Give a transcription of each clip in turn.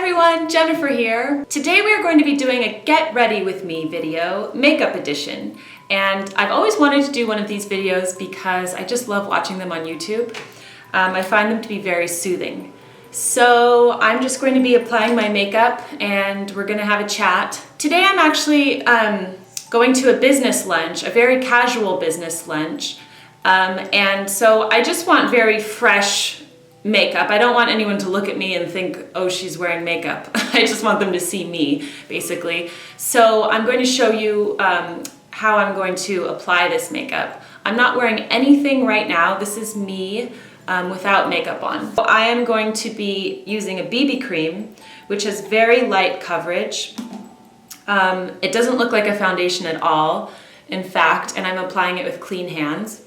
everyone, Jennifer here. Today we are going to be doing a Get Ready With Me video, makeup edition. And I've always wanted to do one of these videos because I just love watching them on YouTube. I find them to be very soothing. So I'm just going to be applying my makeup and we're going to have a chat. Today I'm actually going to a business lunch, a very casual business lunch. And so I just want very fresh makeup. I don't want anyone to look at me and think, oh, she's wearing makeup. I just want them to see me, basically. So I'm going to show you how I'm going to apply this makeup. I'm not wearing anything right now. This is me without makeup on. So I am going to be using a BB cream, which has very light coverage. It doesn't look like a foundation at all, in fact, and I'm applying it with clean hands.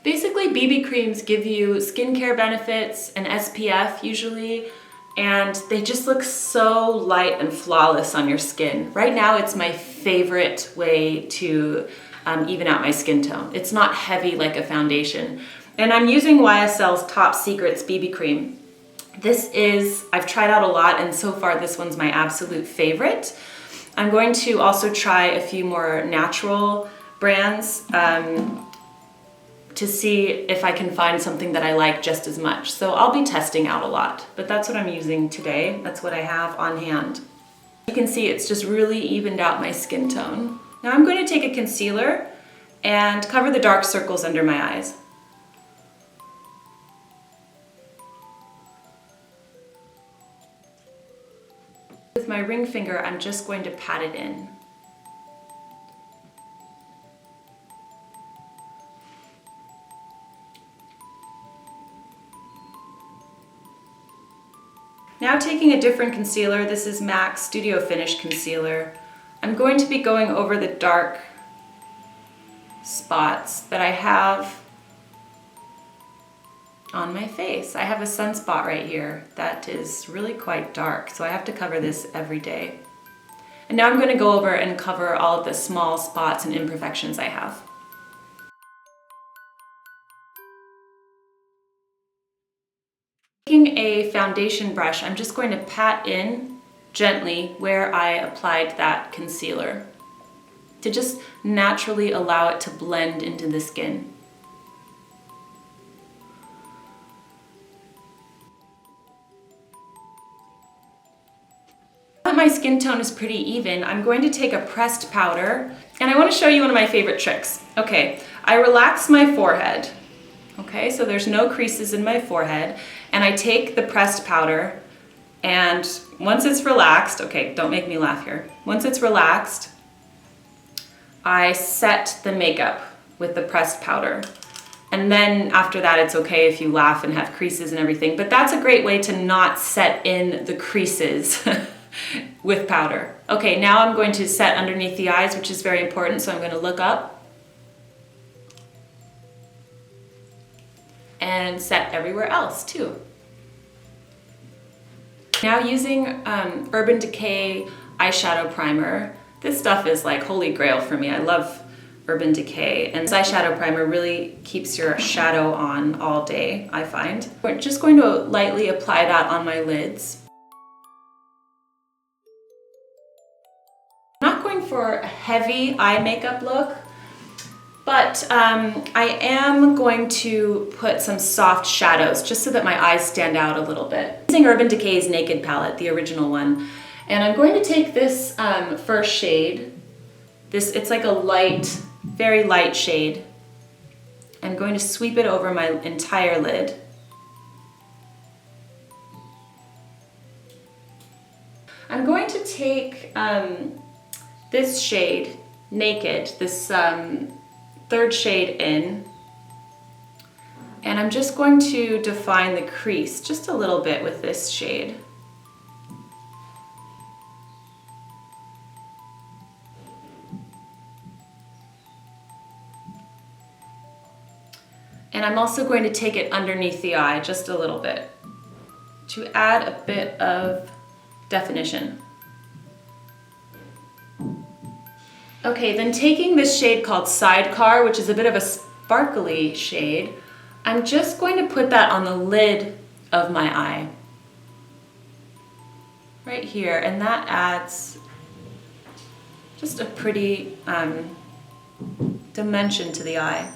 Basically, BB creams give you skincare benefits, an SPF usually, and they just look so light and flawless on your skin. Right now, it's my favorite way to even out my skin tone. It's not heavy like a foundation. And I'm using YSL's Top Secrets BB cream. This is, I've tried out a lot, and so far this one's my absolute favorite. I'm going to also try a few more natural brands to see if I can find something that I like just as much. So I'll be testing out a lot, but that's what I'm using today. That's what I have on hand. You can see it's just really evened out my skin tone. Now I'm going to take a concealer and cover the dark circles under my eyes. With my ring finger, I'm just going to pat it in. Now taking a different concealer, this is MAC Studio Finish Concealer, I'm going to be going over the dark spots that I have on my face. I have a sunspot right here that is really quite dark, so I have to cover this every day. And now I'm going to go over and cover all of the small spots and imperfections I have. Taking a foundation brush, I'm just going to pat in gently where I applied that concealer to just naturally allow it to blend into the skin. Now that my skin tone is pretty even, I'm going to take a pressed powder, and I want to show you one of my favorite tricks. Okay, I relax my forehead. Okay, so there's no creases in my forehead, and I take the pressed powder, and once it's relaxed, okay, don't make me laugh here. Once it's relaxed, I set the makeup with the pressed powder. And then after that, it's okay if you laugh and have creases and everything, but that's a great way to not set in the creases with powder. Okay, now I'm going to set underneath the eyes, which is very important, so I'm going to look up and set everywhere else too. Now using Urban Decay Eyeshadow Primer. This stuff is like holy grail for me. I love Urban Decay, and this eyeshadow primer really keeps your shadow on all day, I find. We're just going to lightly apply that on my lids. I'm not going for a heavy eye makeup look, but I am going to put some soft shadows just so that my eyes stand out a little bit. I'm using Urban Decay's Naked palette, the original one. And I'm going to take this first shade. It's like a light, very light shade. I'm going to sweep it over my entire lid. I'm going to take this shade, Naked, this third shade in, and I'm just going to define the crease just a little bit with this shade. And I'm also going to take it underneath the eye just a little bit to add a bit of definition. Okay, then taking this shade called Sidecar, which is a bit of a sparkly shade, I'm just going to put that on the lid of my eye. right here, and that adds just a pretty dimension to the eye.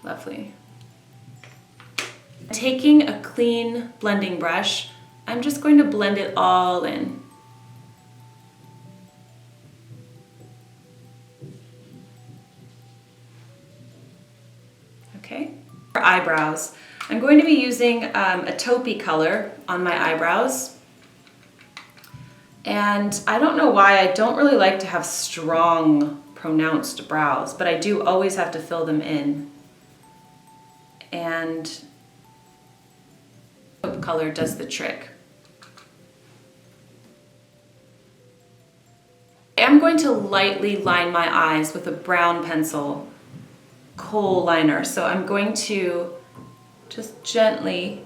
Lovely. Taking a clean blending brush, I'm just going to blend it all in. Okay. For eyebrows, I'm going to be using a taupey color on my eyebrows. And I don't know why, I don't really like to have strong, pronounced brows, but I do always have to fill them in. And taupe color does the trick. I'm going to lightly line my eyes with a brown pencil, kohl liner. So I'm going to just gently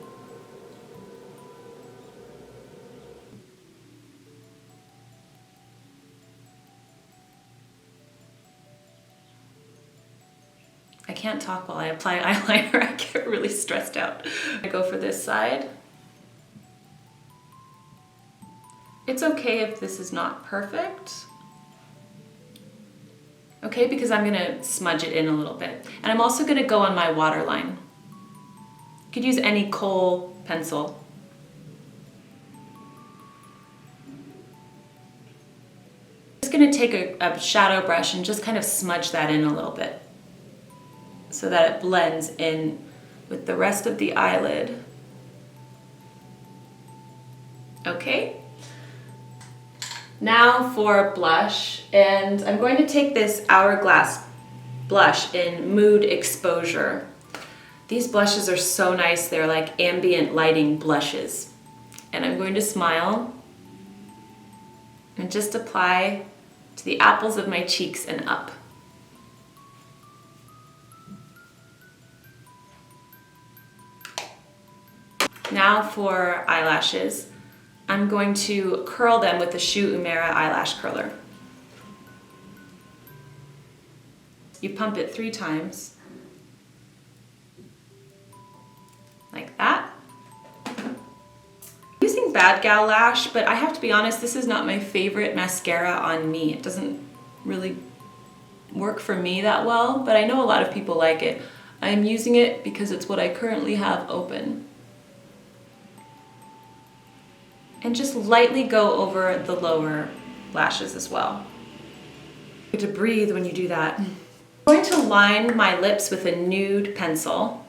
I can't talk while I apply eyeliner. I get really stressed out. I go for this side. It's okay if this is not perfect. Okay, because I'm gonna smudge it in a little bit. And I'm also gonna go on my waterline. You could use any kohl pencil. I'm just gonna take a shadow brush and just kind of smudge that in a little bit, so that it blends in with the rest of the eyelid. Okay. Now for blush, and I'm going to take this Hourglass blush in Mood Exposure. These blushes are so nice, they're like ambient lighting blushes. And I'm going to smile and just apply to the apples of my cheeks and up. Now for eyelashes, I'm going to curl them with the Shu Uemura eyelash curler. You pump it 3 times, like that. I'm using Bad Gal Lash, but I have to be honest, this is not my favorite mascara on me. It doesn't really work for me that well, but I know a lot of people like it. I'm using it because it's what I currently have open. And just lightly go over the lower lashes as well. You have to breathe when you do that. I'm going to line my lips with a nude pencil.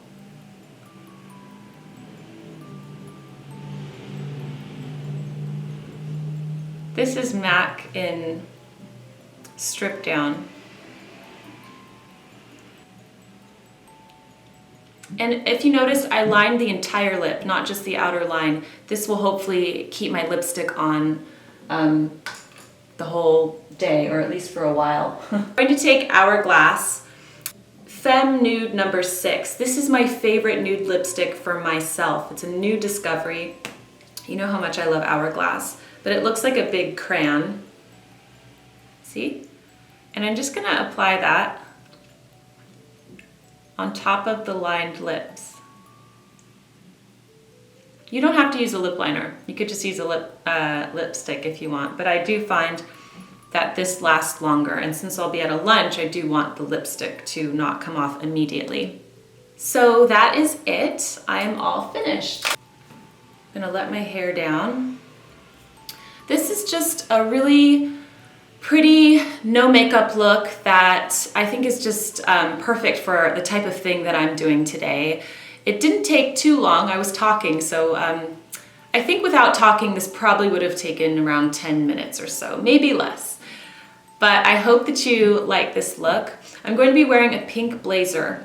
This is MAC in Strip Down. And if you notice, I lined the entire lip, not just the outer line. This will hopefully keep my lipstick on the whole day, or at least for a while. I'm going to take Hourglass Femme Nude number 6. This is my favorite nude lipstick for myself. It's a new discovery. You know how much I love Hourglass, but it looks like a big crayon. See? And I'm just gonna apply that on top of the lined lips. You don't have to use a lip liner. You could just use a lipstick if you want, but I do find that this lasts longer, and since I'll be at a lunch, I do want the lipstick to not come off immediately. So that is it. I am all finished. I'm gonna let my hair down. This is just a really pretty, no makeup look that I think is just perfect for the type of thing that I'm doing today. It didn't take too long. I was talking, so I think without talking, this probably would have taken around 10 minutes or so, maybe less. But I hope that you like this look. I'm going to be wearing a pink blazer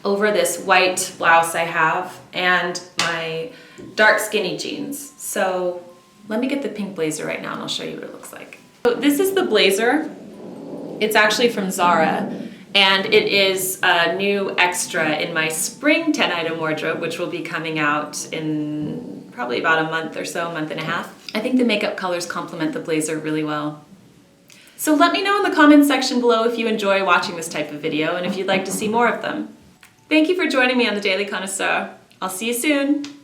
over this white blouse I have and my dark skinny jeans. So let me get the pink blazer right now and I'll show you what it looks like. So this is the blazer. It's actually from Zara, and it is a new extra in my spring 10-item wardrobe, which will be coming out in probably about a month or so, a month and a half. I think the makeup colors complement the blazer really well. So let me know in the comments section below if you enjoy watching this type of video and if you'd like to see more of them. Thank you for joining me on the Daily Connoisseur. I'll see you soon.